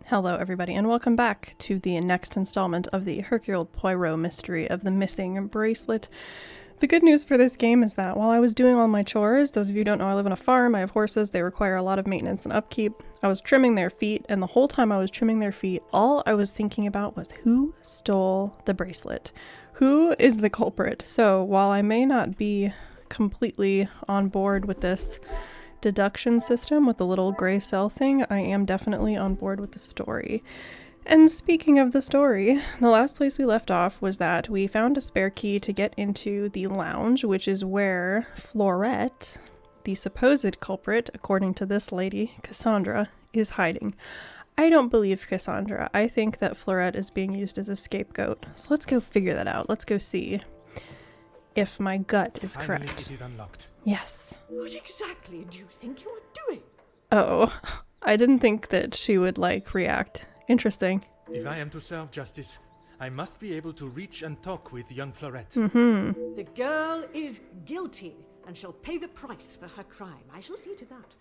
Hello, everybody, and welcome back to the next installment of the Hercule Poirot mystery of the missing bracelet. The good news for this game is that while I was doing all my chores, those of you who don't know, I live on a farm, I have horses, they require a lot of maintenance and upkeep. I was trimming their feet, and the whole time I was trimming their feet, all I was thinking about was who stole the bracelet? Who is the culprit? So while I may not be completely on board with this deduction system with the little gray cell thing, I am definitely on board with the story. And speaking of the story, the last place we left off was that we found a spare key to get into the lounge, which is where Fleurette, the supposed culprit, according to this lady, Cassandra, is hiding. I don't believe Cassandra. I think that Fleurette is being used as a scapegoat. So let's go figure that out. Let's go see if my gut is Finally, correct. it is unlocked. Yes. What exactly do you think you are doing? Oh, I didn't think that she would, react. Interesting. If I am to serve justice, I must be able to reach and talk with young Fleurette. The girl is guilty and shall pay the price for her crime. I shall see to that.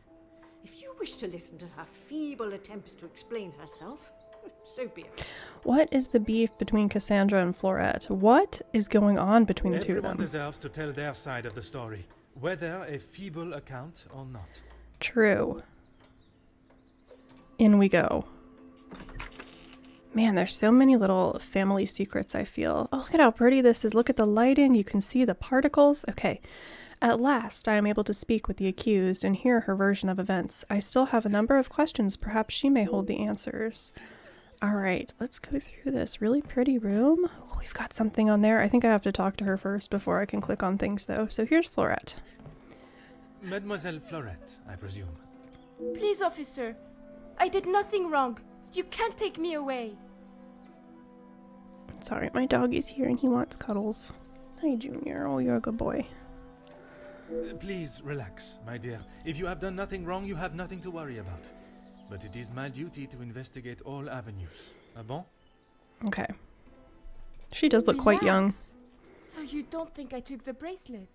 If you wish to listen to her feeble attempts to explain herself, so be it. What is the beef between Cassandra and Fleurette? What is going on between the two of Everyone them? deserves to tell their side of the story, whether a feeble account or not. True. In we go. Man, there's so many little family secrets, I feel. Oh, look at how pretty this is. Look at the lighting. You can see the particles. Okay. At last, I am able to speak with the accused and hear her version of events. I still have a number of questions. Perhaps she may hold the answers. All right, let's go through this really pretty room. Oh, we've got something on there. I think I have to talk to her first before I can click on things, though. So here's Fleurette. Mademoiselle Fleurette, I presume. Please, officer. I did nothing wrong. You can't take me away. Sorry, my doggy's here and he wants cuddles. Hi, Junior. Oh, you're a good boy. Please relax, my dear. If you have done nothing wrong, you have nothing to worry about. But it is my duty to investigate all avenues. Ah bon? Okay. She does look quite young. Relax. So you don't think I took the bracelet?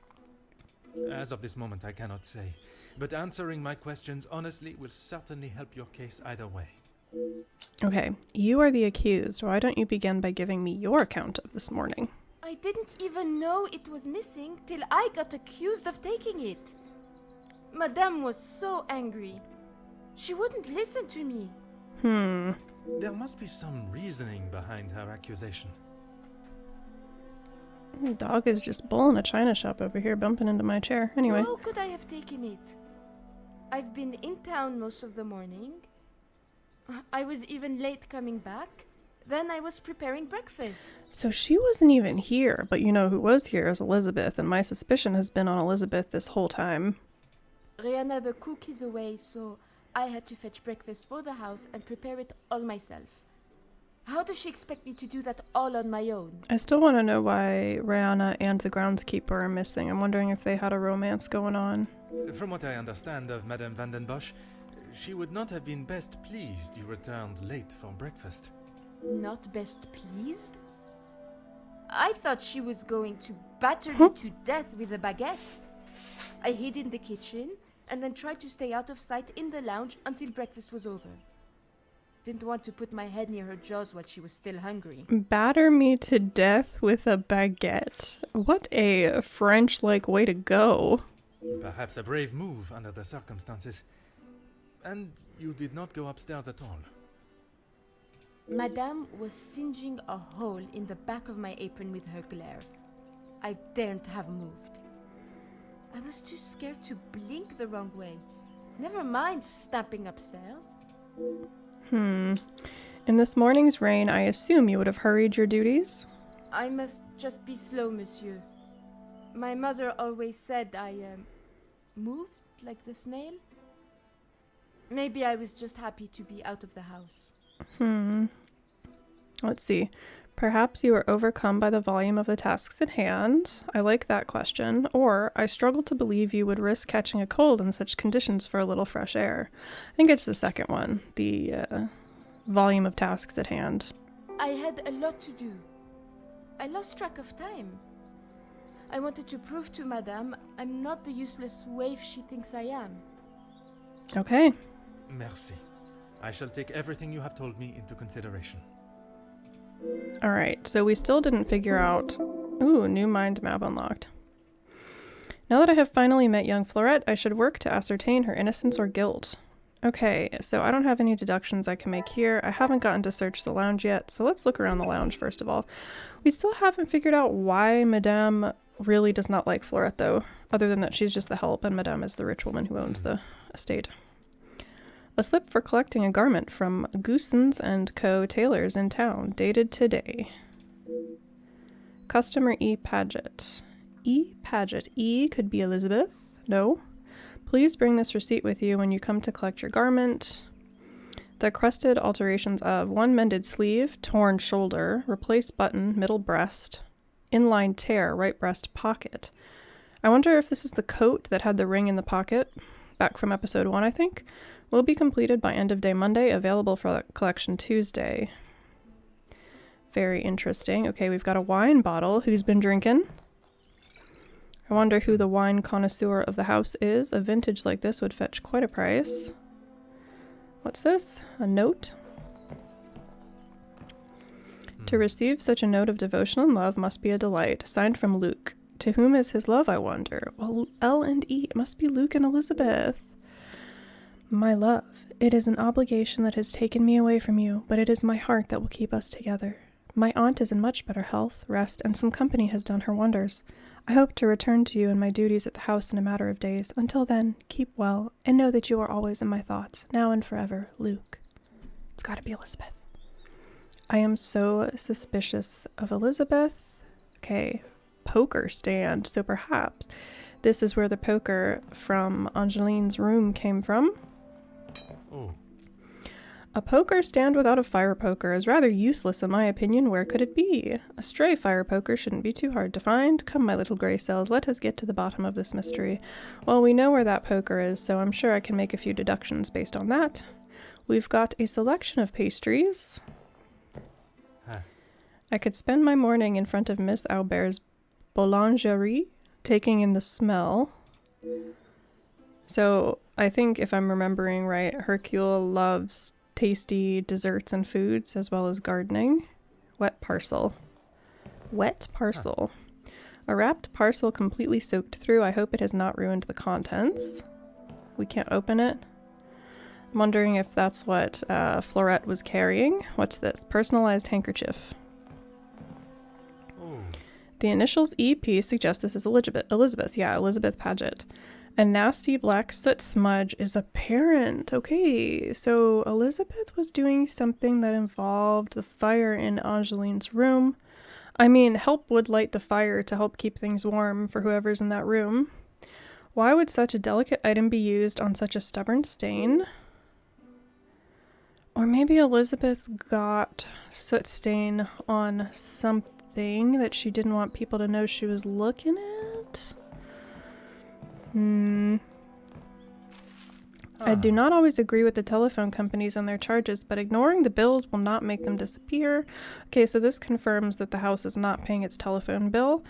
As of this moment, I cannot say. But answering my questions honestly will certainly help your case either way. Okay, you are the accused. Why don't you begin by giving me your account of this morning? I didn't even know it was missing till I got accused of taking it. Madame was so angry. She wouldn't listen to me. There must be some reasoning behind her accusation. The dog is just bull in a china shop over here, bumping into my chair. Anyway. How could I have taken it? I've been in town most of the morning. I was even late coming back. Then I was preparing breakfast. So she wasn't even here, but you know who was here is Elizabeth, and my suspicion has been on Elizabeth this whole time. Rihanna the cook is away, so I had to fetch breakfast for the house and prepare it all myself. How does she expect me to do that all on my own? I still want to know why Rihanna and the groundskeeper are missing. I'm wondering if they had a romance going on. From what I understand of Madame Van den Bosch, she would not have been best pleased you returned late for breakfast. Not best pleased? I thought she was going to batter me to death with a baguette. I hid in the kitchen and then tried to stay out of sight in the lounge until breakfast was over. Didn't want to put my head near her jaws while she was still hungry. Batter me to death with a baguette. What a French-like way to go. Perhaps a brave move under the circumstances. And you did not go upstairs at all. Madame was singeing a hole in the back of my apron with her glare. I daren't have moved. I was too scared to blink the wrong way. Never mind stamping upstairs. In this morning's rain, I assume you would have hurried your duties? I must just be slow, monsieur. My mother always said I, moved like the snail. Maybe I was just happy to be out of the house. Let's see. Perhaps you were overcome by the volume of the tasks at hand. I like that question. Or, I struggle to believe you would risk catching a cold in such conditions for a little fresh air. I think it's the second one. The volume of tasks at hand. I had a lot to do. I lost track of time. I wanted to prove to Madame I'm not the useless waif she thinks I am. Okay. Merci. I shall take everything you have told me into consideration. Alright, so we still didn't figure out... Ooh, new mind map unlocked. Now that I have finally met young Florette, I should work to ascertain her innocence or guilt. Okay, so I don't have any deductions I can make here. I haven't gotten to search the lounge yet, so let's look around the lounge first of all. We still haven't figured out why Madame really does not like Florette though, other than that she's just the help and Madame is the rich woman who owns the estate. A slip for collecting a garment from Goosens and Co. tailors in town, dated today. Customer E. Paget. E. Paget. E could be Elizabeth. No. Please bring this receipt with you when you come to collect your garment. The crusted alterations of one mended sleeve, torn shoulder, replaced button, middle breast, inline tear, right breast pocket. I wonder if this is the coat that had the ring in the pocket, back from episode 1, I think. Will be completed by end of day Monday, available for collection Tuesday. Very interesting. Okay, we've got a wine bottle. Who's been drinking? I wonder who the wine connoisseur of the house is. A vintage like this would fetch quite a price. What's this? A note? To receive such a note of devotion and love must be a delight. Signed from Luke. To whom is his love, I wonder? Well, L and E. It must be Luke and Elizabeth. My love, it is an obligation that has taken me away from you, but it is my heart that will keep us together. My aunt is in much better health, rest, and some company has done her wonders. I hope to return to you and my duties at the house in a matter of days. Until then, keep well, and know that you are always in my thoughts, now and forever, Luke. It's gotta be Elizabeth. I am so suspicious of Elizabeth. Okay, poker stand. So perhaps this is where the poker from Angeline's room came from. Oh. A poker stand without a fire poker is rather useless in my opinion. Where could it be? A stray fire poker shouldn't be too hard to find. Come, my little grey cells, let us get to the bottom of this mystery. Well, we know where that poker is, so I'm sure I can make a few deductions based on that. We've got a selection of pastries. Huh. I could spend my morning in front of Miss Aubert's boulangerie, taking in the smell. So I think if I'm remembering right, Hercule loves tasty desserts and foods as well as gardening. Wet parcel. Wet parcel. A wrapped parcel completely soaked through. I hope it has not ruined the contents. We can't open it. I'm wondering if that's what Florette was carrying. What's this? Personalized handkerchief. Oh. The initials EP suggest this is Elizabeth. Yeah, Elizabeth Paget. A nasty black soot smudge is apparent. Okay, so Elizabeth was doing something that involved the fire in Angeline's room. I mean, help would light the fire to help keep things warm for whoever's in that room. Why would such a delicate item be used on such a stubborn stain? Or maybe Elizabeth got soot stain on something that she didn't want people to know she was looking at? I do not always agree with the telephone companies and their charges, but ignoring the bills will not make them disappear. Okay, so this confirms that the house is not paying its telephone bill.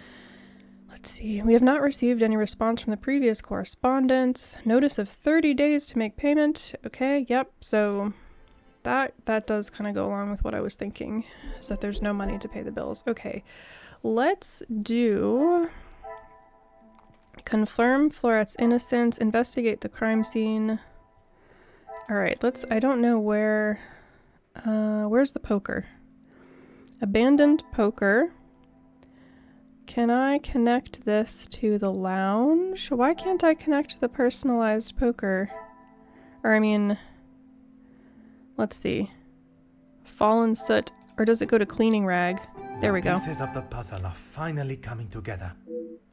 Let's see. We have not received any response from the previous correspondence. Notice of 30 days to make payment. Okay, yep. So that does kind of go along with what I was thinking, is that there's no money to pay the bills. Okay, let's do... Confirm Florette's innocence. Investigate the crime scene. Alright, I don't know where... where's the poker? Abandoned poker. Can I connect this to the lounge? Why can't I connect the personalized poker? Or I mean... Let's see. Fallen soot. Or does it go to cleaning rag? There we go. The pieces of the puzzle are finally coming together.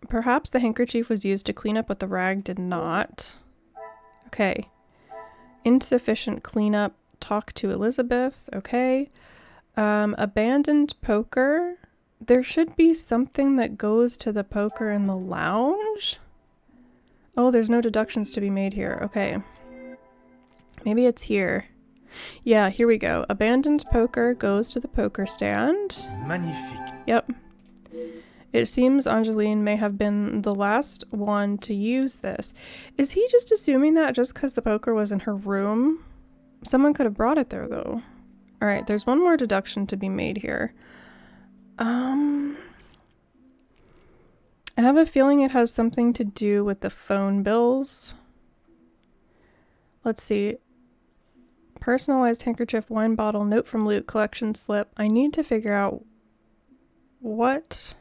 Perhaps the handkerchief was used to clean up what the rag did not. Okay. Insufficient cleanup. Talk to Elizabeth. Okay. Abandoned poker. There should be something that goes to the poker in the lounge. Oh, there's no deductions to be made here. Okay. Maybe it's here. Yeah, here we go. Abandoned poker goes to the poker stand. Magnifique. Yep. It seems Angeline may have been the last one to use this. Is he just assuming that just because the poker was in her room? Someone could have brought it there, though. All right, there's one more deduction to be made here. I have a feeling it has something to do with the phone bills. Let's see. Personalized handkerchief, wine bottle, note from Luke, collection slip. I need to figure out what...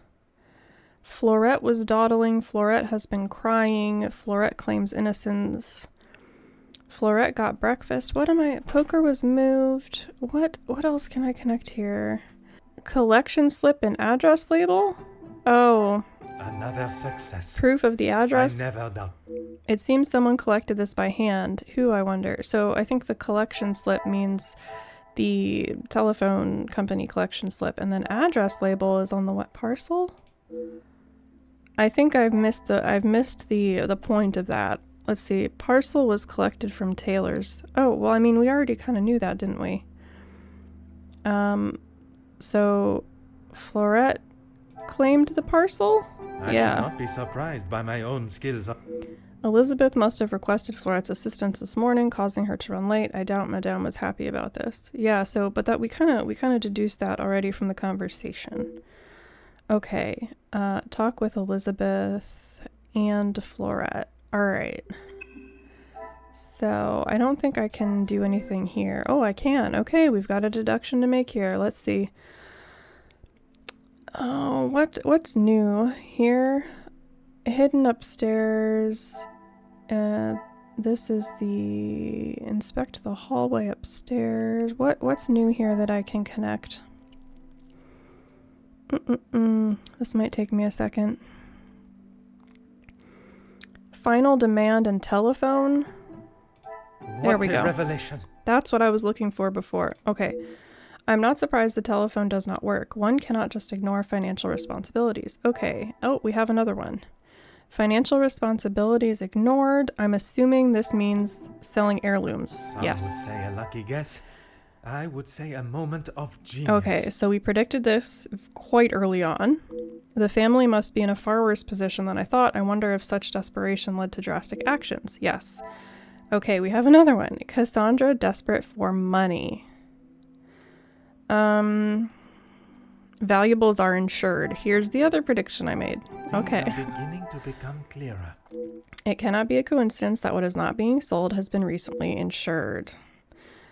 Florette was dawdling. Florette has been crying. Florette claims innocence. Florette got breakfast. What am I... Poker was moved. What else can I connect here? Collection slip and address label? Oh. Another success. Proof of the address? I never doubt. It seems someone collected this by hand. Who, I wonder? So I think the collection slip means the telephone company collection slip, and then address label is on the what parcel? I think I've missed the point of that. Let's see. Parcel was collected from Taylor's. Oh, well, I mean, we already kind of knew that, didn't we? So Florette claimed the parcel? I should not be surprised by my own skills. Elizabeth must have requested Florette's assistance this morning, causing her to run late. I doubt Madame was happy about this. Yeah, so, but that we kind of deduced that already from the conversation. Okay, talk with Elizabeth and Florette. All right. So I don't think I can do anything here. Oh, I can. Okay, we've got a deduction to make here. Let's see. Oh, what's new here? Hidden upstairs. This is the inspect the hallway upstairs. What's new here that I can connect? This might take me a second. Final demand and telephone. There we go. Revelation. That's what I was looking for before. Okay. I'm not surprised the telephone does not work. One cannot just ignore financial responsibilities. Okay. Oh, we have another one. Financial responsibilities ignored. I'm assuming this means selling heirlooms. Some yes. would say a lucky guess. I would say a moment of genius. Okay, so we predicted this quite early on. The family must be in a far worse position than I thought. I wonder if such desperation led to drastic actions. Yes. Okay, we have another one. Cassandra desperate for money. Valuables are insured. Here's the other prediction I made. Okay. Things are beginning to become clearer. It cannot be a coincidence that what is not being sold has been recently insured.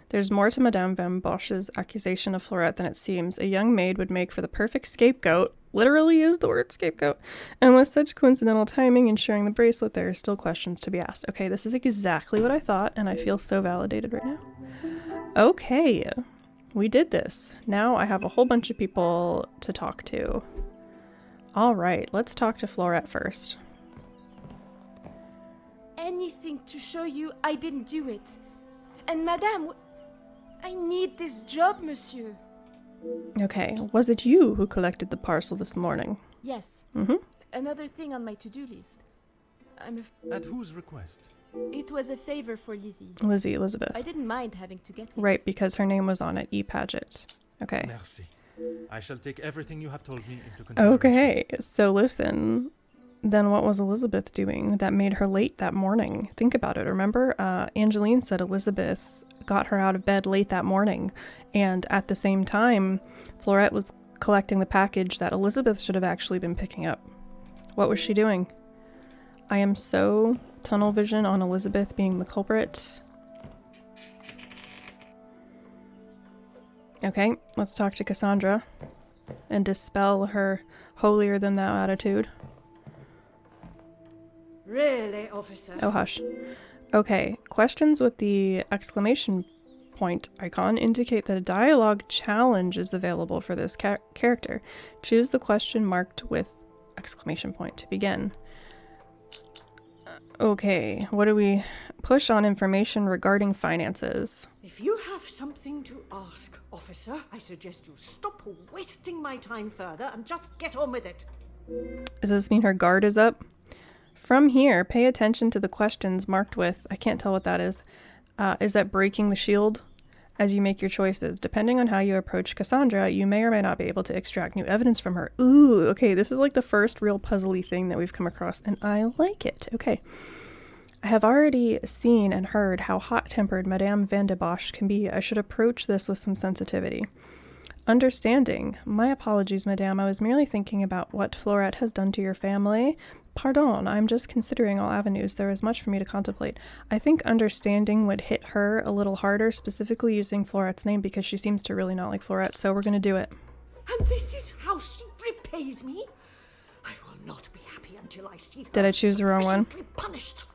There's more to Madame Van Bosch's accusation of Florette than it seems. A young maid would make for the perfect scapegoat. Literally used the word scapegoat. And with such coincidental timing ensuring the bracelet, there are still questions to be asked. Okay, this is exactly what I thought, and I feel so validated right now. Okay, we did this. Now I have a whole bunch of people to talk to. All right, let's talk to Florette first. Anything to show you I didn't do it. And Madame, I need this job, monsieur. Okay, was it you who collected the parcel this morning? Yes. Mm-hmm. Another thing on my to-do list. At whose request? It was a favor for Lizzie. Lizzie Elizabeth. I didn't mind having to get it. Right, because her name was on it, E. Paget. Okay. Merci. I shall take everything you have told me into consideration. Okay, so listen. Then what was Elizabeth doing that made her late that morning? Think about it. Remember, Angeline said Elizabeth got her out of bed late that morning. And at the same time, Florette was collecting the package that Elizabeth should have actually been picking up. What was she doing? I am so tunnel vision on Elizabeth being the culprit. Okay, let's talk to Cassandra and dispel her holier-than-thou attitude. Really, officer? Oh, hush. Okay, questions with the exclamation point icon indicate that a dialogue challenge is available for this character. Choose the question marked with exclamation point to begin. Okay, what do we push on information regarding finances? If you have something to ask, officer, I suggest you stop wasting my time further and just get on with it. Does this mean her guard is up? From here, pay attention to the questions marked with, I can't tell what that is. Is that breaking the shield? As you make your choices. Depending on how you approach Cassandra, you may or may not be able to extract new evidence from her. Ooh, okay, this is like the first real puzzly thing that we've come across, and I like it. Okay. I have already seen and heard how hot-tempered Madame Van de Bosch can be. I should approach this with some sensitivity. Understanding. My apologies, Madame. I was merely thinking about what Florette has done to your family. Pardon, I'm just considering all avenues. There is much for me to contemplate. I think understanding would hit her a little harder, specifically using Florette's name, because she seems to really not like Florette, so we're going to do it. And this is how she repays me? I will not be happy until I see her. Did I choose the wrong one? sufficiently punished.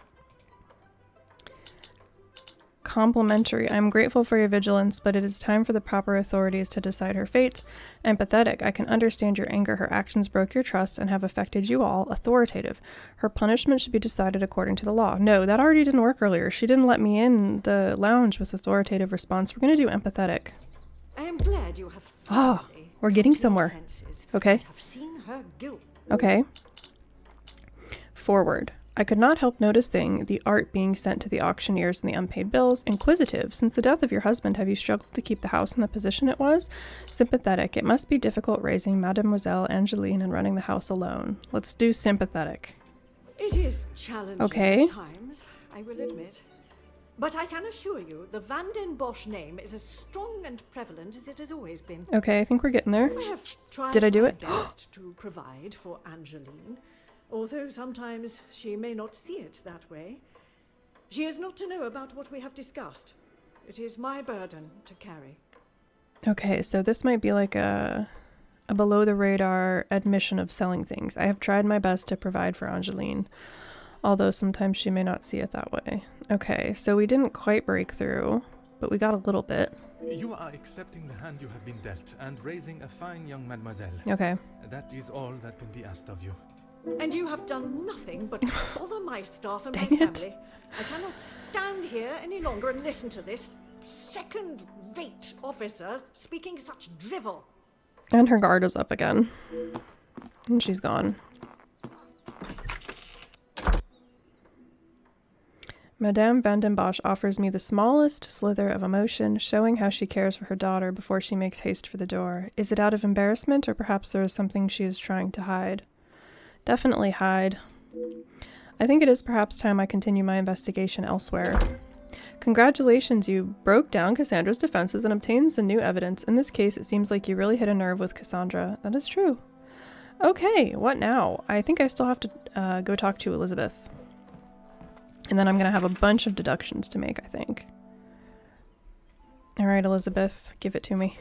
Complimentary. I am grateful for your vigilance, but it is time for the proper authorities to decide her fate. Empathetic. I can understand your anger. Her actions broke your trust and have affected you all. Authoritative. Her punishment should be decided according to the law. No, that already didn't work earlier. She didn't let me in the lounge with authoritative response. We're going to do empathetic. I am glad you have Ah, finally we're getting come to your somewhere. senses Okay. and have seen her guilt. Okay. Forward. I could not help noticing the art being sent to the auctioneers and the unpaid bills. Inquisitive. Since the death of your husband, have you struggled to keep the house in the position it was? Sympathetic. It must be difficult raising Mademoiselle Angeline and running the house alone. Let's do sympathetic. It is challenging Okay. at times, I will admit. But I can assure you, the Van den Bosch name is as strong and prevalent as it has always been. Okay, I think we're getting there. I have tried Did I do my it? best to provide for Angeline, although sometimes she may not see it that way. She is not to know about what we have discussed. It is my burden to carry. Okay, so this might be like a below the radar admission of selling things. I have tried my best to provide for Angeline, although sometimes she may not see it that way. Okay, so we didn't quite break through, but we got a little bit. You are accepting the hand you have been dealt and raising a fine young mademoiselle. Okay. That is all that can be asked of you. And you have done nothing but bother my staff and my Dang it. family. I cannot stand here any longer and listen to this second-rate officer speaking such drivel. And her guard is up again. And she's gone. Madame Van den Bosch offers me the smallest slither of emotion, showing how she cares for her daughter before she makes haste for the door. Is it out of embarrassment, or perhaps there is something she is trying to hide? Definitely hide. I think it is perhaps time I continue my investigation elsewhere. Congratulations, you broke down Cassandra's defenses and obtained some new evidence. In this case, it seems like you really hit a nerve with Cassandra. That is true. Okay, what now? I think I still have to go talk to Elizabeth. And then I'm going to have a bunch of deductions to make, I think. All right, Elizabeth, give it to me.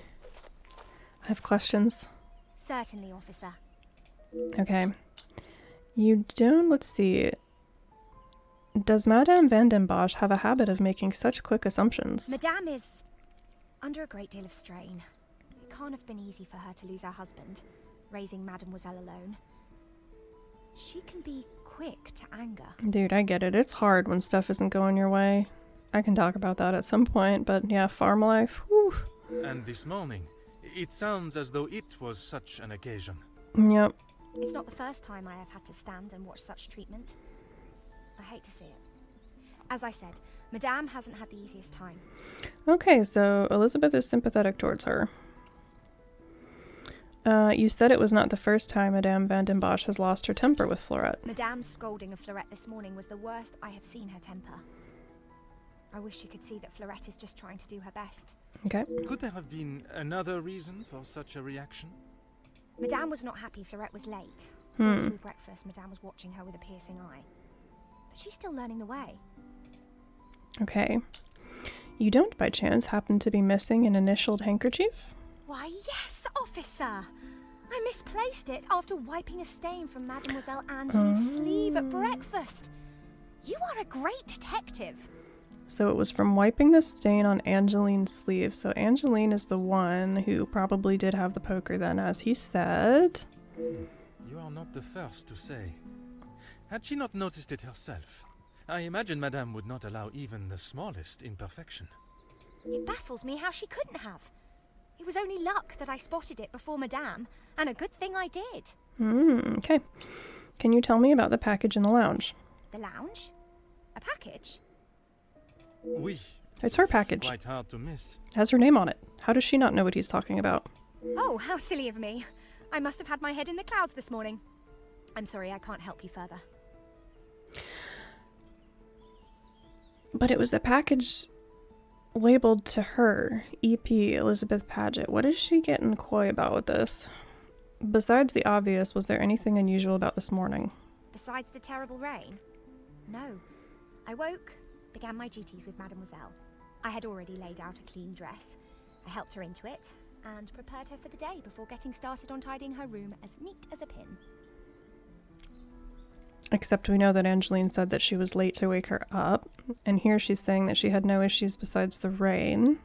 I have questions. Certainly, officer. Okay. You don't, let's see. Does Madame Van den Bosch have a habit of making such quick assumptions? Madame is under a great deal of strain. It can't have been easy for her to lose her husband, raising Mademoiselle alone. She can be quick to anger. Dude, I get it. It's hard when stuff isn't going your way. I can talk about that at some point, but yeah, farm life, whew. And this morning, it sounds as though it was such an occasion. Yep. It's not the first time I have had to stand and watch such treatment. I hate to see it. As I said, Madame hasn't had the easiest time. Okay, so Elizabeth is sympathetic towards her. You said it was not the first time Madame Van den Bosch has lost her temper with Florette. Madame's scolding of Florette this morning was the worst I have seen her temper. I wish you could see that Florette is just trying to do her best. Okay. Could there have been another reason for such a reaction? Madame was not happy Florette was late. Through breakfast, Madame was watching her with a piercing eye. But she's still learning the way. Okay. You don't, by chance, happen to be missing an initialed handkerchief? Why, yes, officer! I misplaced it after wiping a stain from Mademoiselle Angeline's sleeve at breakfast. You are a great detective. So it was from wiping the stain on Angeline's sleeve. So Angeline is the one who probably did have the poker then, as he said. You are not the first to say. Had she not noticed it herself? I imagine Madame would not allow even the smallest imperfection. It baffles me how she couldn't have. It was only luck that I spotted it before Madame, and a good thing I did. Okay. Can you tell me about the package in the lounge? The lounge? A package? Oui. It's her package. Quite hard to miss. Has her name on it. How does she not know what he's talking about? Oh, how silly of me. I must have had my head in the clouds this morning. I'm sorry, I can't help you further. But it was a package labeled to her, EP Elizabeth Paget. What is she getting coy about with this? Besides the obvious, was there anything unusual about this morning? Besides the terrible rain? No. I woke, began my duties with Mademoiselle. I had already laid out a clean dress. I helped her into it, and prepared her for the day before getting started on tidying her room as neat as a pin. Except we know that Angeline said that she was late to wake her up, and here she's saying that she had no issues besides the rain.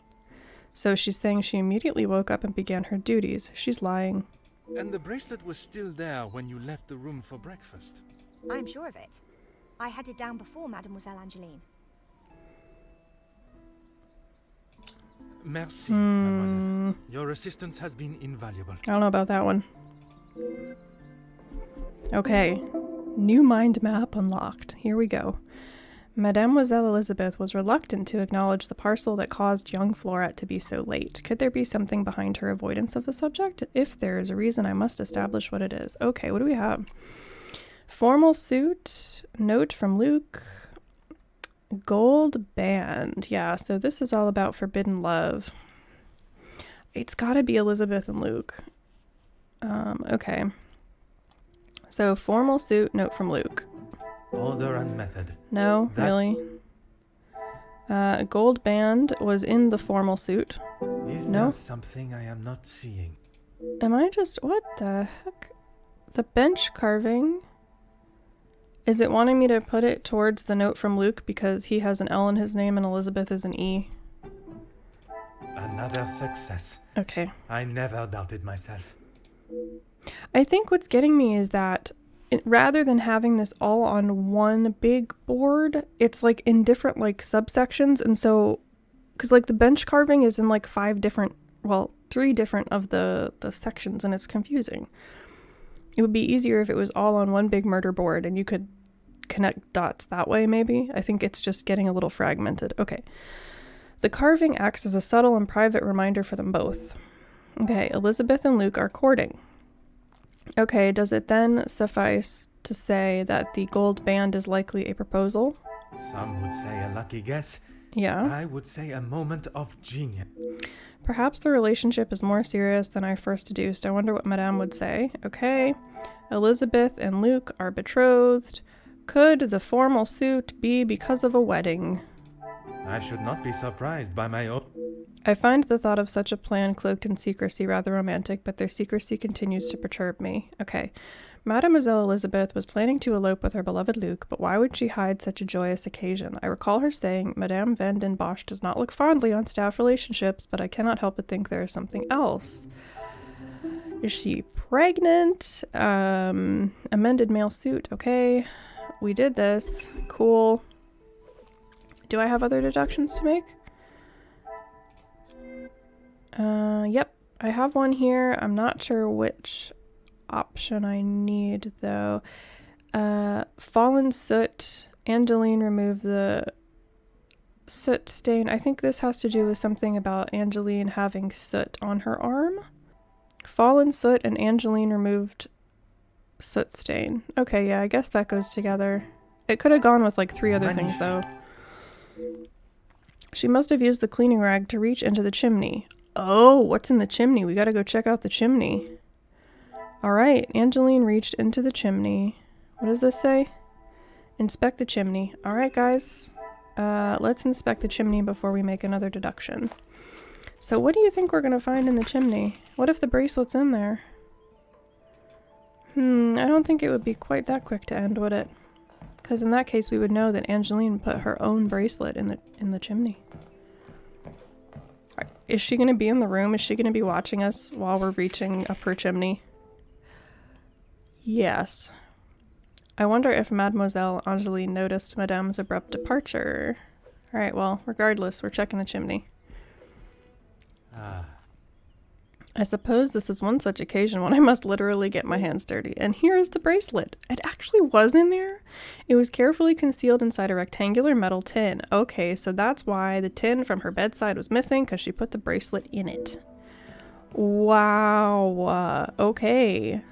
So she's saying she immediately woke up and began her duties. She's lying. And the bracelet was still there when you left the room for breakfast. I'm sure of it. I had it down before Mademoiselle Angeline. Merci, mademoiselle. Your assistance has been invaluable. I don't know about that one. Okay. New mind map unlocked. Here we go. Mademoiselle Elizabeth was reluctant to acknowledge the parcel that caused young Floret to be so late. Could there be something behind her avoidance of the subject? If there is a reason, I must establish what it is. Okay, what do we have? Formal suit, note from Luke, gold band. Yeah, so this is all about forbidden love. It's gotta be Elizabeth and Luke. Okay. So formal suit, note from Luke. Order and method. No, really? Gold band was in the formal suit. Is No? there something I am not seeing? Am I just... What the heck? The bench carving... Is it wanting me to put it towards the note from Luke because he has an L in his name and Elizabeth is an E? Another success. Okay. I never doubted myself. I think what's getting me is that rather than having this all on one big board, it's like in different like subsections. And so, because like the bench carving is in like 3 different of the sections, and it's confusing. It would be easier if it was all on one big murder board and you could connect dots that way, maybe. I think it's just getting a little fragmented. Okay. The carving acts as a subtle and private reminder for them both. Okay, Elizabeth and Luke are courting. Okay, does it then suffice to say that the gold band is likely a proposal? Some would say a lucky guess. Yeah. I would say a moment of genius. Perhaps the relationship is more serious than I first deduced. I wonder what Madame would say. Okay. Elizabeth and Luke are betrothed. Could the formal suit be because of a wedding? I should not be surprised by my own. I find the thought of such a plan cloaked in secrecy rather romantic, but their secrecy continues to perturb me. Okay. Mademoiselle Elizabeth was planning to elope with her beloved Luke, but why would she hide such a joyous occasion? I recall her saying, Madame Van den Bosch does not look fondly on staff relationships, but I cannot help but think there is something else. Is she pregnant? Amended male suit. Okay. We did this. Cool. Do I have other deductions to make? Yep. I have one here. I'm not sure which option I need, though. Fallen soot. Angeline removed the soot stain. I think this has to do with something about Angeline having soot on her arm. Fallen soot and Angeline removed soot stain. Okay, yeah, I guess that goes together. It could have gone with like 3 other things, though. She must have used the cleaning rag to reach into the chimney. Oh, what's in the chimney? We gotta go check out the chimney. Alright, Angeline reached into the chimney. What does this say? Inspect the chimney. Alright, guys. Let's inspect the chimney before we make another deduction. So what do you think we're gonna find in the chimney? What if the bracelet's in there? I don't think it would be quite that quick to end, would it? Because in that case, we would know that Angeline put her own bracelet in the chimney. Is she going to be in the room? Is she going to be watching us while we're reaching up her chimney? Yes. I wonder if Mademoiselle Angeline noticed Madame's abrupt departure. Alright, well, regardless, we're checking the chimney. I suppose this is one such occasion when I must literally get my hands dirty. And here is the bracelet. It actually was in there. It was carefully concealed inside a rectangular metal tin. Okay, so that's why the tin from her bedside was missing, because she put the bracelet in it. Wow. Okay.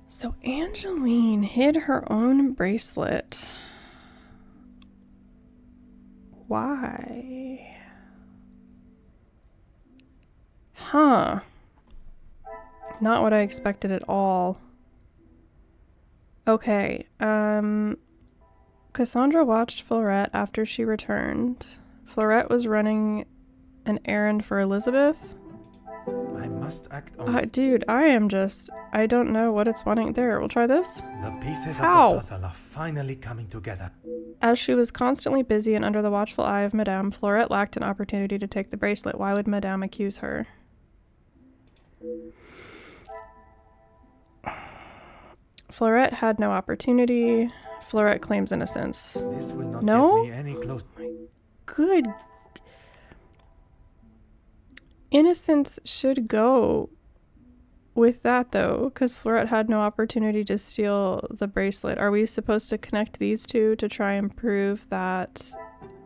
So Angeline hid her own bracelet. why. Huh. Not what I expected at all. Okay, Cassandra watched Fleurette after she returned. Fleurette was running an errand for Elizabeth. I must act on Dude, I don't know what it's wanting. There, we'll try this. the pieces How? of the puzzle are finally coming together. As she was constantly busy and under the watchful eye of Madame, Fleurette lacked an opportunity to take the bracelet. Why would Madame accuse her? Fleurette had no opportunity. Fleurette claims innocence. This will not No? get me any closer. Good. Innocence should go with that, though, because Fleurette had no opportunity to steal the bracelet. Are we supposed to connect these two to try and prove that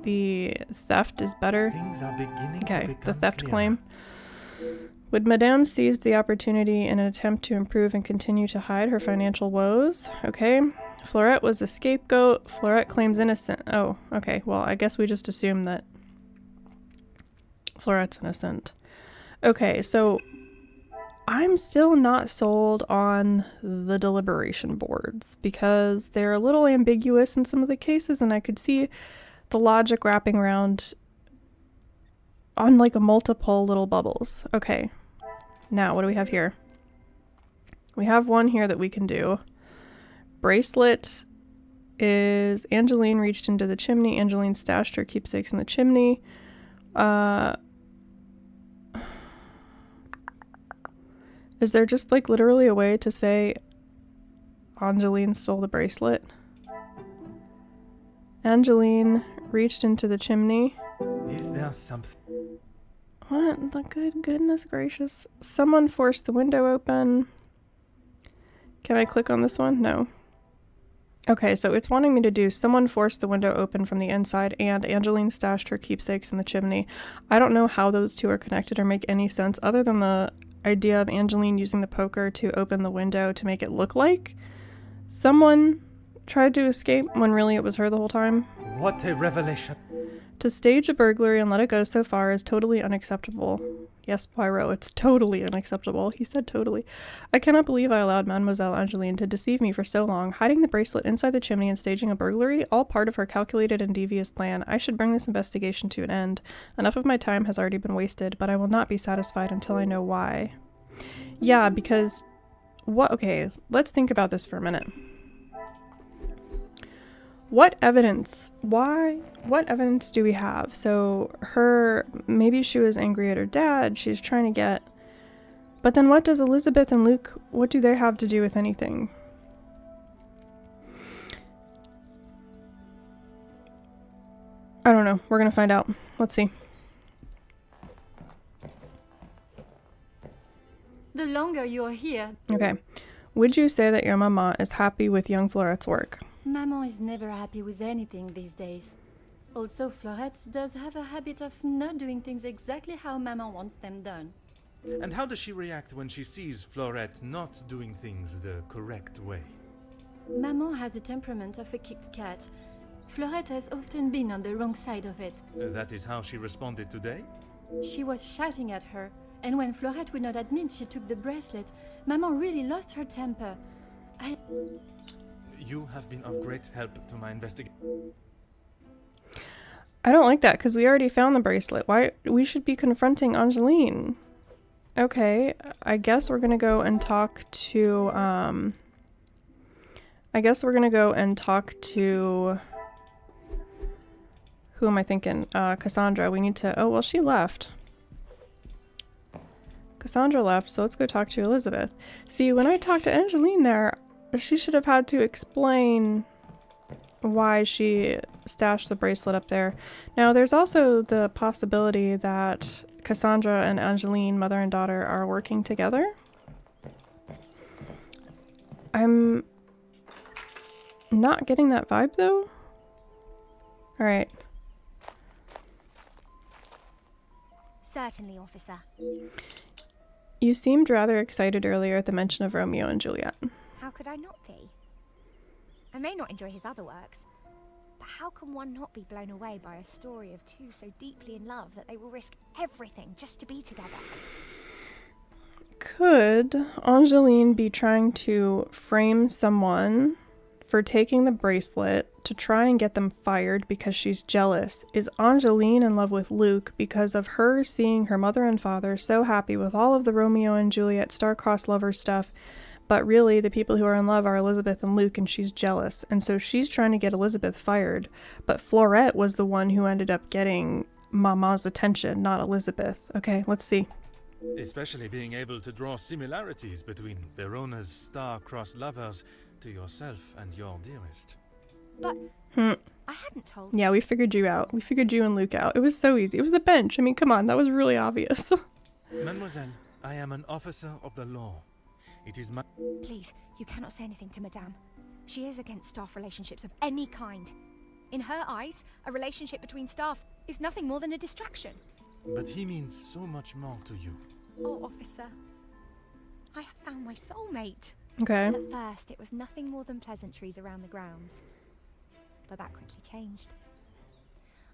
the theft is better? Things are beginning to Okay, the become theft clearer. claim. Would Madame seize the opportunity in an attempt to improve and continue to hide her financial woes? Okay. Fleurette was a scapegoat. Fleurette claims innocent. Oh, okay. Well, I guess we just assume that Fleurette's innocent. Okay, so I'm still not sold on the deliberation boards because they're a little ambiguous in some of the cases, and I could see the logic wrapping around on like a multiple little bubbles. Okay, now what do we have here? We have one here that we can do. Bracelet is Angeline reached into the chimney. Angeline stashed her keepsakes in the chimney. Is there just like literally a way to say Angeline stole the bracelet? Angeline reached into the chimney. Is there something? What the goodness gracious. Someone forced the window open. Can I click on this one? No. Okay, so it's wanting me to do someone forced the window open from the inside and Angeline stashed her keepsakes in the chimney. I don't know how those two are connected or make any sense other than the idea of Angeline using the poker to open the window to make it look like someone tried to escape when really it was her the whole time. What a revelation. To stage a burglary and let it go so far is totally unacceptable. Yes, Poirot, it's totally unacceptable. He said totally. I cannot believe I allowed Mademoiselle Angeline to deceive me for so long, hiding the bracelet inside the chimney and staging a burglary, all part of her calculated and devious plan. I should bring this investigation to an end. Enough of my time has already been wasted, but I will not be satisfied until I know why. Yeah, because okay, let's think about this for a minute. What evidence do we have? So maybe she was angry at her dad, she's trying to get, but then what does Elizabeth and Luke, what do they have to do with anything? I don't know, we're gonna find out. Let's see. The longer you're here, Okay, would you say that your mama is happy with young Fleurette's work? Maman is never happy with anything these days. Also, Fleurette does have a habit of not doing things exactly how Maman wants them done. And how does she react when she sees Fleurette not doing things the correct way? Maman has the temperament of a kicked cat. Fleurette has often been on the wrong side of it. That is how she responded today? She was shouting at her, and when Fleurette would not admit she took the bracelet, Maman really lost her temper. You have been of great help to my investigation. I don't like that because we already found the bracelet. Why we should be confronting Angeline? Okay, I guess we're gonna go and talk to who am I thinking? Cassandra. We need to oh well she left. Cassandra left, so let's go talk to Elizabeth. See, when I talked to Angeline there, she should have had to explain why she stashed the bracelet up there. Now, there's also the possibility that Cassandra and Angeline, mother and daughter, are working together. I'm not getting that vibe, though. All right. Certainly, officer. You seemed rather excited earlier at the mention of Romeo and Juliet. How could I not be? I may not enjoy his other works. But how can one not be blown away by a story of two so deeply in love that they will risk everything just to be together? Could Angeline be trying to frame someone for taking the bracelet to try and get them fired because she's jealous? Is Angeline in love with Luke because of her seeing her mother and father so happy with all of the Romeo and Juliet star-crossed lover stuff, but really the people who are in love are Elizabeth and Luke, and she's jealous, and so she's trying to get Elizabeth fired, but Florette was the one who ended up getting Mama's attention, not Elizabeth. Okay, let's see. Especially being able to draw similarities between Verona's star-crossed lovers to yourself and your dearest. But I hadn't told. Yeah, we figured you out. We figured you and Luke out. It was so easy. It was the bench. I mean, come on, that was really obvious. Mademoiselle, I am an officer of the law. It is my... Please, you cannot say anything to Madame. She is against staff relationships of any kind. In her eyes, a relationship between staff is nothing more than a distraction. But he means so much more to you. Oh, officer, I have found my soulmate. Okay. At first, it was nothing more than pleasantries around the grounds. But that quickly changed.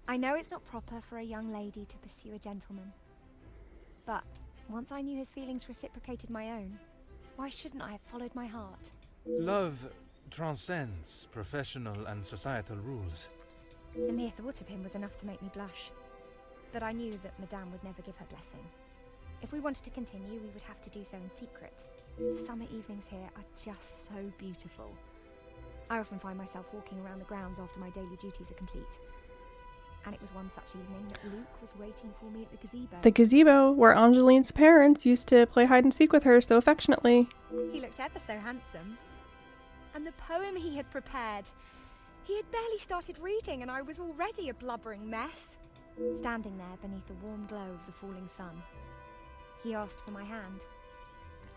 I know it's not proper for a young lady to pursue a gentleman. But once I knew his feelings reciprocated my own, why shouldn't I have followed my heart? Love transcends professional and societal rules. The mere thought of him was enough to make me blush. But I knew that Madame would never give her blessing. If we wanted to continue, we would have to do so in secret. The summer evenings here are just so beautiful. I often find myself walking around the grounds after my daily duties are complete. And it was one such evening that Luke was waiting for me at the gazebo. The gazebo, where Angeline's parents used to play hide and seek with her so affectionately. He looked ever so handsome. And the poem he had prepared, he had barely started reading and I was already a blubbering mess. Standing there beneath the warm glow of the falling sun, he asked for my hand,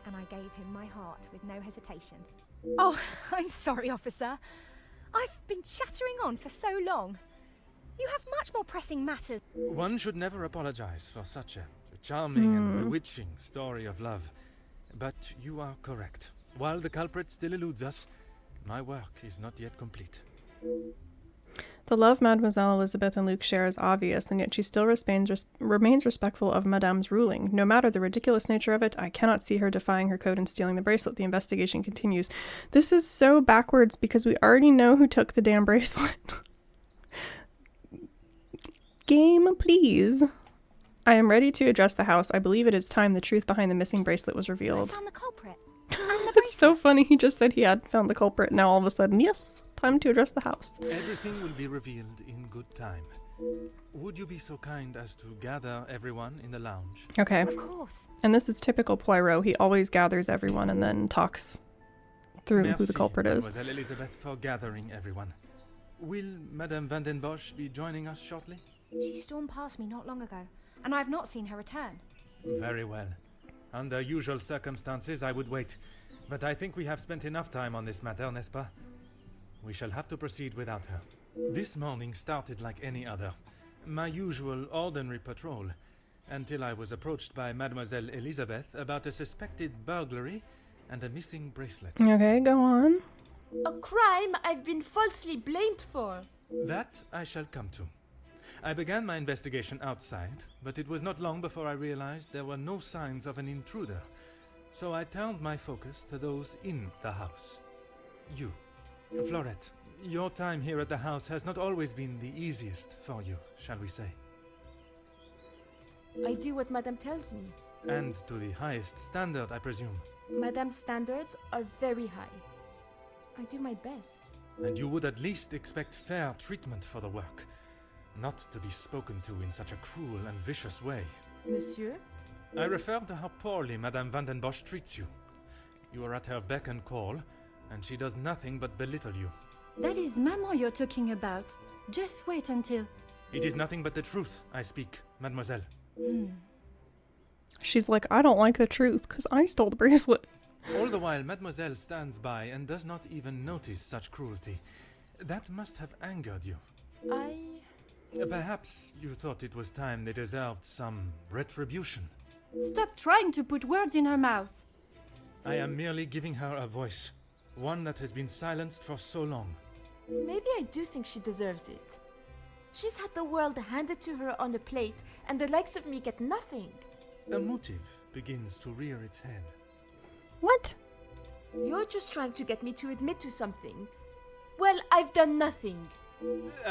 and I gave him my heart with no hesitation. Oh, I'm sorry, officer. I've been chattering on for so long. You have much more pressing matters. One should never apologize for such a charming and bewitching story of love. But you are correct. While the culprit still eludes us, my work is not yet complete. The love Mademoiselle Elizabeth and Luke share is obvious, and yet she still remains respectful of Madame's ruling. No matter the ridiculous nature of it, I cannot see her defying her code and stealing the bracelet. The investigation continues. This is so backwards because we already know who took the damn bracelet. Game, please. I am ready to address the house. I believe it is time the truth behind the missing bracelet was I revealed. found the culprit. And the It's so funny. He just said he had found the culprit. Now all of a sudden, yes, time to address the house. Everything will be revealed in good time. Would you be so kind as to gather everyone in the lounge? Okay. Of course. And this is typical Poirot. He always gathers everyone and then talks through who the Merci, culprit is. Mademoiselle Elizabeth, for gathering everyone. Will Madame Van den Bosch be joining us shortly? She stormed past me not long ago, and I have not seen her return. Very well. Under usual circumstances, I would wait. But I think we have spent enough time on this matter, n'est-ce pas? We shall have to proceed without her. This morning started like any other. My usual ordinary patrol. Until I was approached by Mademoiselle Elizabeth about a suspected burglary and a missing bracelet. Okay, go on. A crime I've been falsely blamed for. That I shall come to. I began my investigation outside, but it was not long before I realized there were no signs of an intruder. So I turned my focus to those in the house. You. Florette, your time here at the house has not always been the easiest for you, shall we say. I do what Madame tells me. And to the highest standard, I presume. Madame's standards are very high. I do my best. And you would at least expect fair treatment for the work. Not to be spoken to in such a cruel and vicious way. Monsieur? I refer to how poorly Madame Van den Bosch treats you. You are at her beck and call, and she does nothing but belittle you. That is Maman you're talking about. Just wait until... It is nothing but the truth I speak, mademoiselle. She's like, I don't like the truth because I stole the bracelet. All the while, mademoiselle stands by and does not even notice such cruelty. That must have angered you. Perhaps you thought it was time they deserved some retribution. Stop trying to put words in her mouth. I am merely giving her a voice, one that has been silenced for so long. Maybe I do think she deserves it. She's had the world handed to her on a plate, and the likes of me get nothing. A motive begins to rear its head. What? You're just trying to get me to admit to something. Well, I've done nothing.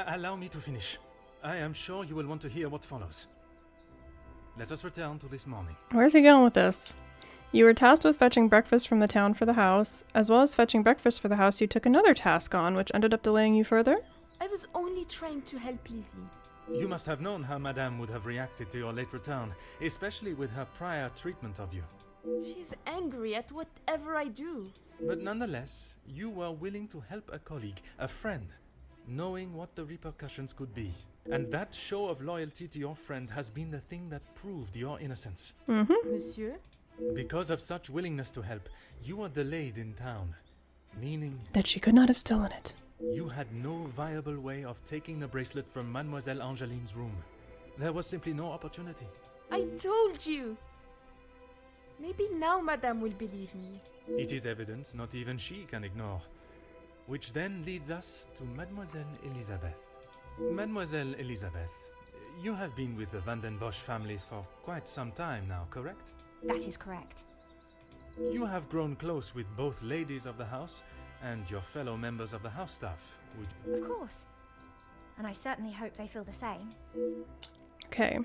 Allow me to finish. I am sure you will want to hear what follows. Let us return to this morning. Where's he going with this? You were tasked with fetching breakfast from the town for the house. As well as fetching breakfast for the house, you took another task on, which ended up delaying you further? I was only trying to help Lizzie. You must have known how Madame would have reacted to your late return, especially with her prior treatment of you. She's angry at whatever I do. But nonetheless, you were willing to help a colleague, a friend, knowing what the repercussions could be. And that show of loyalty to your friend has been the thing that proved your innocence. Monsieur? Because of such willingness to help, you were delayed in town, meaning That she could not have stolen it. you had no viable way of taking the bracelet from Mademoiselle Angeline's room. There was simply no opportunity. I told you! Maybe now Madame will believe me. It is evidence not even she can ignore. Which then leads us to Mademoiselle Elisabeth. Mademoiselle Elisabeth, you have been with the Van den Bosch family for quite some time now, correct? That is correct. You have grown close with both ladies of the house and your fellow members of the house staff, would Of course. And I certainly hope they feel the same. Okay.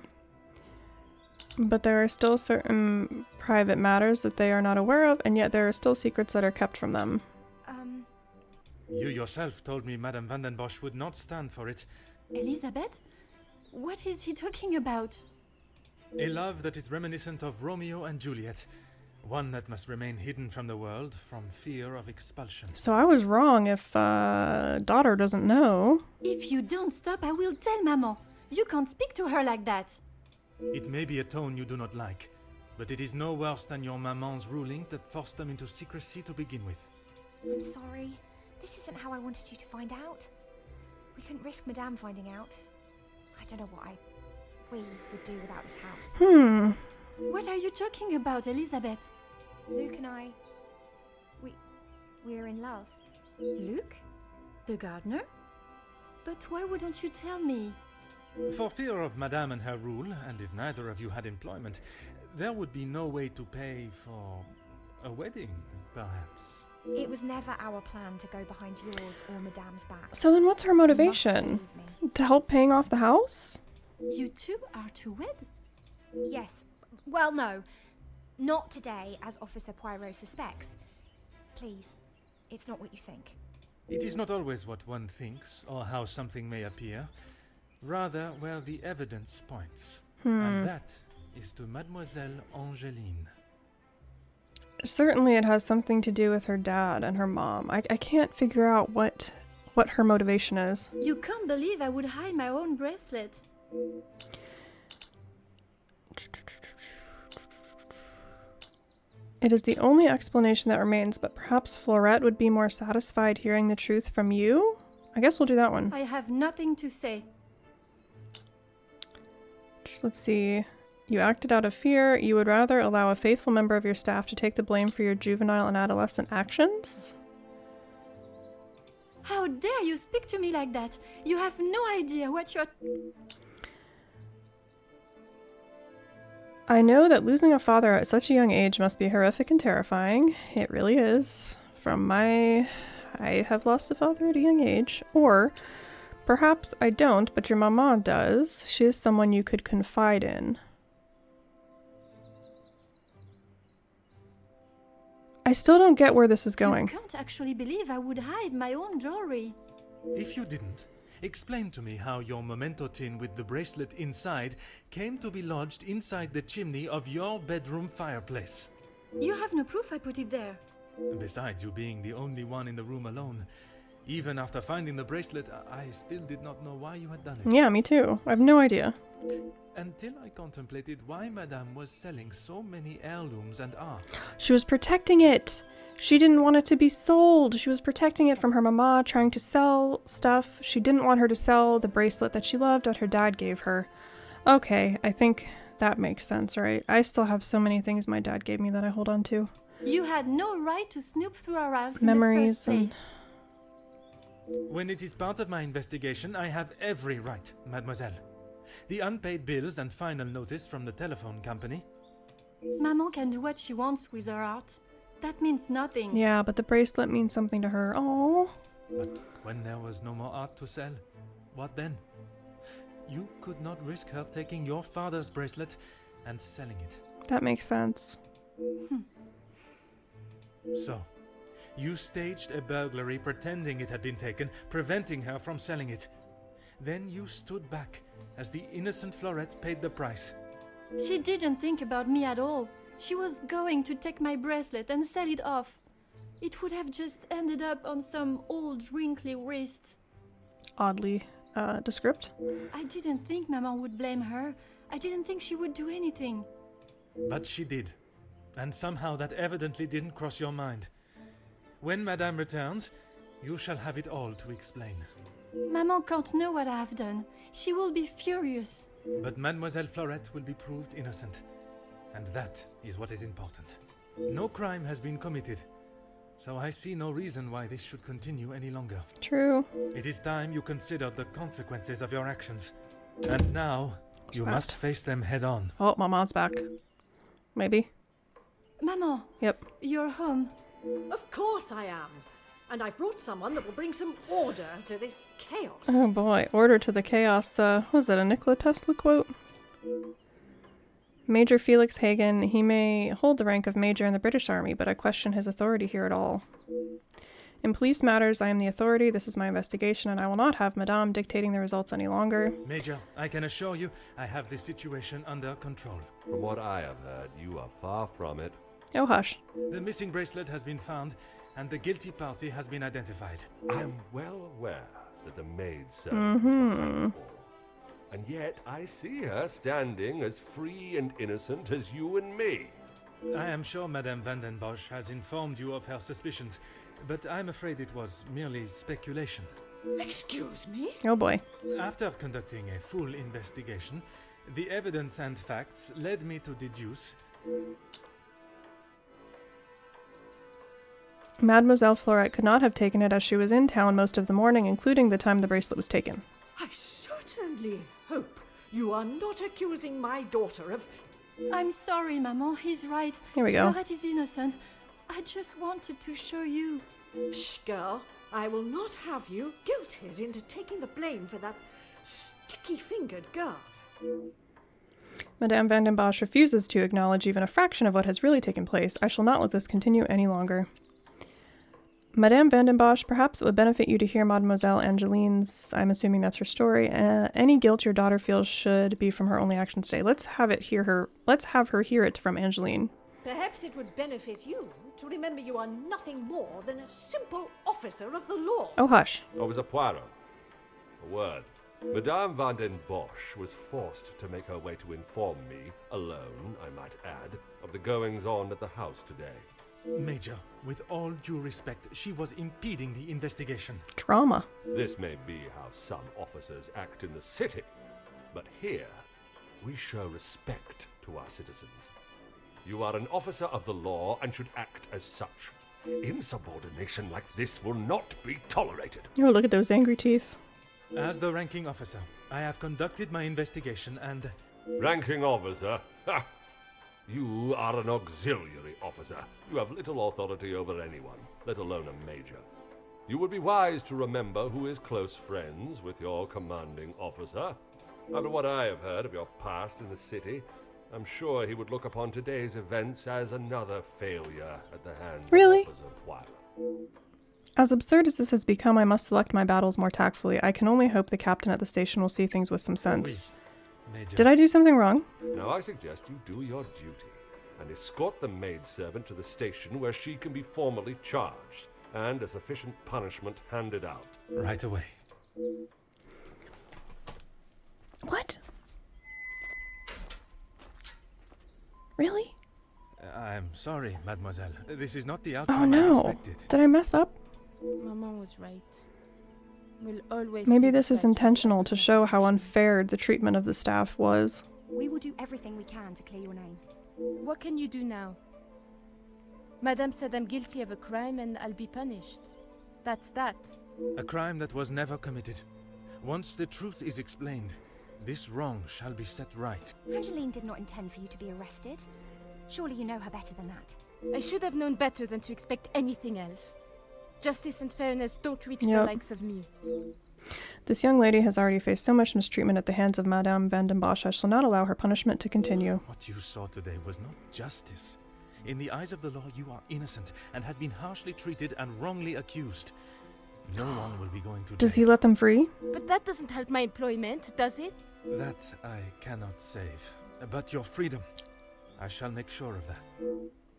But there are still certain private matters that they are not aware of, and yet there are still secrets that are kept from them. You yourself told me Madame Van den Bosch would not stand for it. Elizabeth? What is he talking about? A love that is reminiscent of Romeo and Juliet. One that must remain hidden from the world from fear of expulsion. So I was wrong if daughter doesn't know. If you don't stop, I will tell Maman. You can't speak to her like that. It may be a tone you do not like, but it is no worse than your maman's ruling that forced them into secrecy to begin with. I'm sorry. This isn't how I wanted you to find out. We couldn't risk Madame finding out. I don't know what we would do without this house. What are you talking about, Elizabeth? Luke and I, we're in love. Luke? The gardener? But why wouldn't you tell me? For fear of Madame and her rule, and if neither of you had employment, there would be no way to pay for a wedding, perhaps. It was never our plan to go behind yours or Madame's back. So then what's her You must motivation? believe me. To help paying off the house? You two are to wed? Yes. Well, no. Not today, as Officer Poirot suspects. Please, it's not what you think. It is not always what one thinks, or how something may appear, rather where the evidence points. And that is to Mademoiselle Angeline. Certainly it has something to do with her dad and her mom. I can't figure out what her motivation is. You can't believe I would hide my own bracelet. It is the only explanation that remains, but perhaps Florette would be more satisfied hearing the truth from you? I guess we'll do that one. I have nothing to say. Let's see. You acted out of fear. You would rather allow a faithful member of your staff to take the blame for your juvenile and adolescent actions? How dare you speak to me like that? You have no idea what you're... I know that losing a father at such a young age must be horrific and terrifying. It really is. I have lost a father at a young age. Or, perhaps I don't, but your mama does. She is someone you could confide in. I still don't get where this is going. You can't actually believe I would hide my own jewelry. If you didn't, explain to me how your memento tin with the bracelet inside came to be lodged inside the chimney of your bedroom fireplace. You have no proof I put it there. Besides you being the only one in the room alone, even after finding the bracelet, I still did not know why you had done it. Yeah, me too. I have no idea. Until I contemplated why Madame was selling so many heirlooms and art. She was protecting it. She didn't want it to be sold. She was protecting it from her mama trying to sell stuff. She didn't want her to sell the bracelet that she loved that her dad gave her. Okay, I think that makes sense, right? I still have so many things my dad gave me that I hold on to. You had no right to snoop through our house Memories in the and... first place. When it is part of my investigation, I have every right, mademoiselle. The unpaid bills and final notice from the telephone company. Maman can do what she wants with her art. That means nothing. Yeah, but the bracelet means something to her. Oh, But when there was no more art to sell, what then? You could not risk her taking your father's bracelet and selling it. that makes sense. So, you staged a burglary pretending it had been taken, preventing her from selling it. Then you stood back as the innocent Florette paid the price. She didn't think about me at all. She was going to take my bracelet and sell it off. It would have just ended up on some old wrinkly wrist. Oddly descript. I didn't think Maman would blame her. I didn't think she would do anything. But she did. And somehow that evidently didn't cross your mind. When Madame returns, you shall have it all to explain. Maman can't know what I have done. She will be furious. But Mademoiselle Florette will be proved innocent. And that is what is important. No crime has been committed, so I see no reason why this should continue any longer. True. It is time you considered the consequences of your actions. And now, you that? must face them head on. Oh, Maman's back. Maybe. Maman, Yep. you're home. Of course I am. And I've brought someone that will bring some order to this chaos. Oh boy, order to the chaos. Was that a Nikola Tesla quote? Major Felix Hagen, he may hold the rank of major in the British Army, but I question his authority here at all. In police matters, I am the authority, this is my investigation, and I will not have Madame dictating the results any longer. Major, I can assure you, I have this situation under control. From what I have heard, you are far from it. Oh hush. The missing bracelet has been found, and the guilty party has been identified. I am well aware that the maid servant is behind it all. And yet I see her standing as free and innocent as you and me. I am sure Madame van den Bosch has informed you of her suspicions, but I'm afraid it was merely speculation. Excuse me? Oh boy. After conducting a full investigation, the evidence and facts led me to deduce Mademoiselle Florette could not have taken it as she was in town most of the morning, including the time the bracelet was taken. I certainly hope you are not accusing my daughter of... I'm sorry, Maman, he's right. Here we go. Florette is innocent. I just wanted to show you. Shh, girl. I will not have you guilted into taking the blame for that sticky-fingered girl. Madame van den Bosch refuses to acknowledge even a fraction of what has really taken place. I shall not let this continue any longer. Madame van den Bosch, perhaps it would benefit you to hear Mademoiselle Angeline's, I'm assuming that's her story. Any guilt your daughter feels should be from her only actions today. Let's have her hear it from Angeline. Perhaps it would benefit you to remember you are nothing more than a simple officer of the law. Oh hush. Officer Poirot, a word. Madame van den Bosch was forced to make her way to inform me, alone, I might add, of the goings-on at the house today. Major, with all due respect, she was impeding the investigation. Drama. This may be how some officers act in the city, but here we show respect to our citizens. You are an officer of the law and should act as such. Insubordination like this will not be tolerated. Oh, look at those angry teeth. As the ranking officer, I have conducted my investigation and... Ranking officer? Ha! You are an auxiliary officer. You have little authority over anyone, let alone a major. You would be wise to remember who is close friends with your commanding officer. After what I have heard of your past in the city, I'm sure he would look upon today's events as another failure at the hands of Officer Poirot. As absurd as this has become, I must select my battles more tactfully. I can only hope the captain at the station will see things with some sense. Major. Did I do something wrong? Now I suggest you do your duty and escort the maidservant to the station where she can be formally charged and a sufficient punishment handed out. Right away. What? Really? I'm sorry, mademoiselle. This is not the Oh outcome I no. expected. Did I mess up? Mama was right. We'll always Maybe be the this is best intentional to for show how the unfair the treatment of the staff was. We will do everything we can to clear your name. What can you do now? Madame said I'm guilty of a crime and I'll be punished. That's that. A crime that was never committed. Once the truth is explained, this wrong shall be set right. Angeline did not intend for you to be arrested. Surely you know her better than that. I should have known better than to expect anything else. Justice and fairness don't reach Yep. the likes of me. This young lady has already faced so much mistreatment at the hands of Madame Van den Bosch. I shall not allow her punishment to continue. What you saw today was not justice. In the eyes of the law, you are innocent and have been harshly treated and wrongly accused. No one will be going to Does jail. he let them free? But that doesn't help my employment, does it? That I cannot save. But your freedom, I shall make sure of that.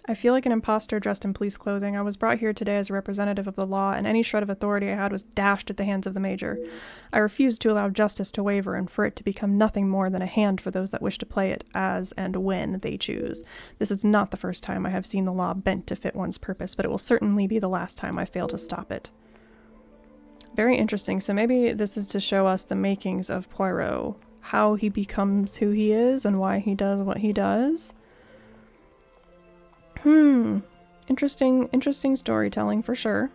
I feel like an imposter dressed in police clothing. I was brought here today as a representative of the law, and any shred of authority I had was dashed at the hands of the Major. I refuse to allow justice to waver and for it to become nothing more than a hand for those that wish to play it as and when they choose. This is not the first time I have seen the law bent to fit one's purpose, but it will certainly be the last time I fail to stop it. Very interesting. So maybe this is to show us the makings of Poirot, how he becomes who he is and why he does what he does. Interesting storytelling for sure.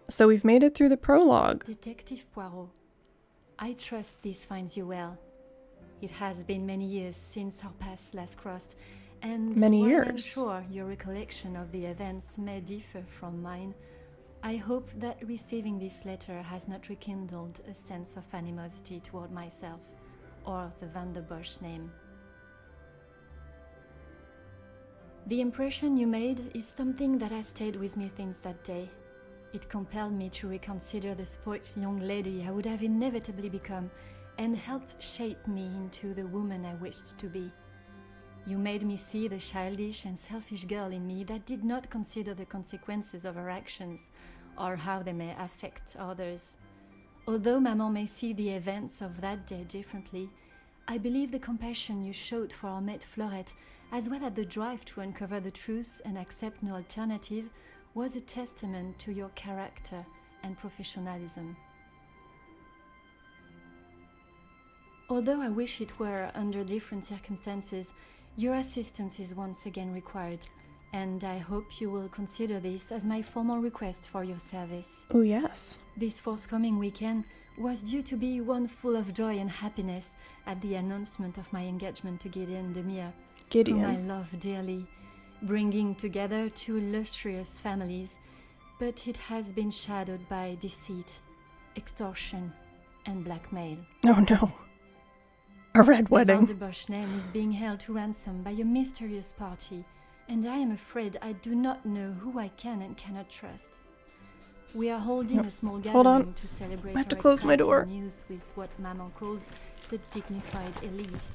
So we've made it through the prologue. Detective Poirot, I trust this finds you well. It has been many years since our paths last crossed, and Many while I'm years. sure your recollection of the events may differ from mine, I hope that receiving this letter has not rekindled a sense of animosity toward myself or the Van der Bosch name. The impression you made is something that has stayed with me since that day. It compelled me to reconsider the spoilt young lady I would have inevitably become and helped shape me into the woman I wished to be. You made me see the childish and selfish girl in me that did not consider the consequences of her actions or how they may affect others. Although Maman may see the events of that day differently, I believe the compassion you showed for our mate Florette, as well as the drive to uncover the truth and accept no alternative, was a testament to your character and professionalism. Although I wish it were under different circumstances, your assistance is once again required, and I hope you will consider this as my formal request for your service. Oh yes. This forthcoming weekend was due to be one full of joy and happiness at the announcement of my engagement to Gideon Demire, whom I love dearly, bringing together two illustrious families, but it has been shadowed by deceit, extortion, and blackmail. Oh no. A red The wedding. Van der Bosch name is being held to ransom by a mysterious party, and I am afraid I do not know who I can and cannot trust. We are holding a small Hold on. gathering to celebrate I have to our close my exciting door. news with what Maman calls the dignified elite,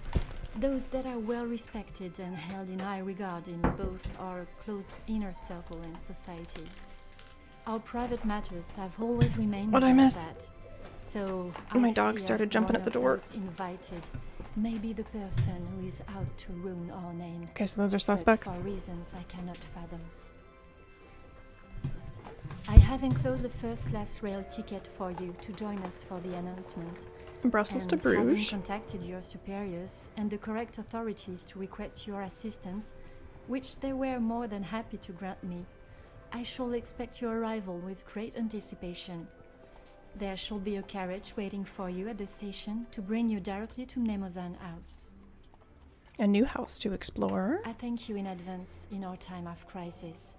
those that are well respected and held in high regard in both our close inner circle and society. Our private matters have always remained What'd I just miss? that. So My I dog fear started jumping one at the of door. those invited may be the person who is out to ruin our name. Okay, so those are But suspects. for reasons I cannot fathom. I have enclosed a first-class rail ticket for you to join us for the announcement. Brussels to And having Bruges. contacted your superiors and the correct authorities to request your assistance, which they were more than happy to grant me, I shall expect your arrival with great anticipation. There shall be a carriage waiting for you at the station to bring you directly to Mnemosyne House. A new house to explore. I thank you in advance in our time of crisis.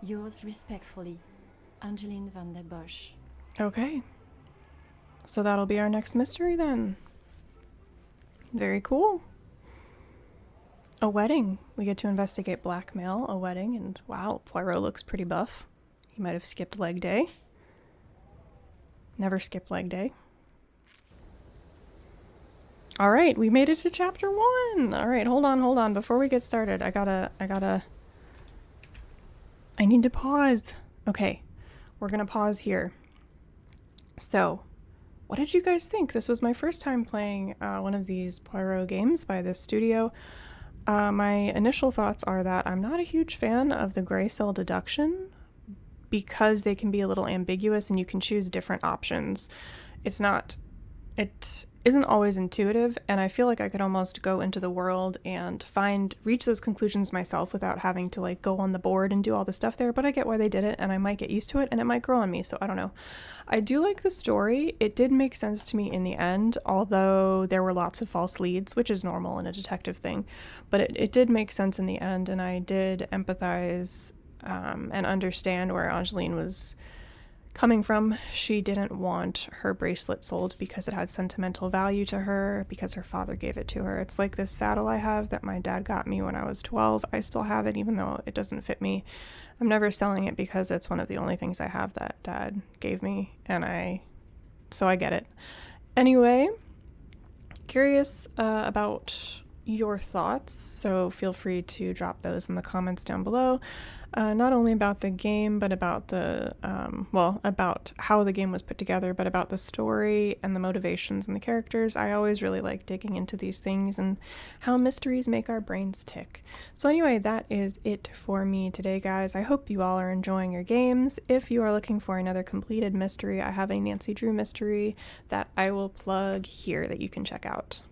Yours respectfully, Angeline Van der Bosch. Okay. So that'll be our next mystery then. Very cool. A wedding. We get to investigate blackmail, a wedding, and wow, Poirot looks pretty buff. He might have skipped leg day. Never skip leg day. All right, we made it to chapter 1. All right, hold on. Before we get started, I need to pause. Okay, we're gonna pause here. So, what did you guys think? This was my first time playing one of these Poirot games by this studio. My initial thoughts are that I'm not a huge fan of the gray cell deduction because they can be a little ambiguous and you can choose different options. It isn't always intuitive, and I feel like I could almost go into the world and reach those conclusions myself without having to like go on the board and do all the stuff there, but I get why they did it, and I might get used to it, and it might grow on me, so I don't know. I do like the story. It did make sense to me in the end, although there were lots of false leads, which is normal in a detective thing, but it did make sense in the end, and I did empathize and understand where Angeline was coming from. She didn't want her bracelet sold because it had sentimental value to her, because her father gave it to her. It's like this saddle I have that my dad got me when I was 12. I still have it even though it doesn't fit me. I'm never selling it because it's one of the only things I have that dad gave me, so I get it. Anyway, curious about your thoughts, so feel free to drop those in the comments down below. Not only about the game, but about about how the game was put together, but about the story and the motivations and the characters. I always really like digging into these things and how mysteries make our brains tick. So anyway, that is it for me today, guys. I hope you all are enjoying your games. If you are looking for another completed mystery, I have a Nancy Drew mystery that I will plug here that you can check out.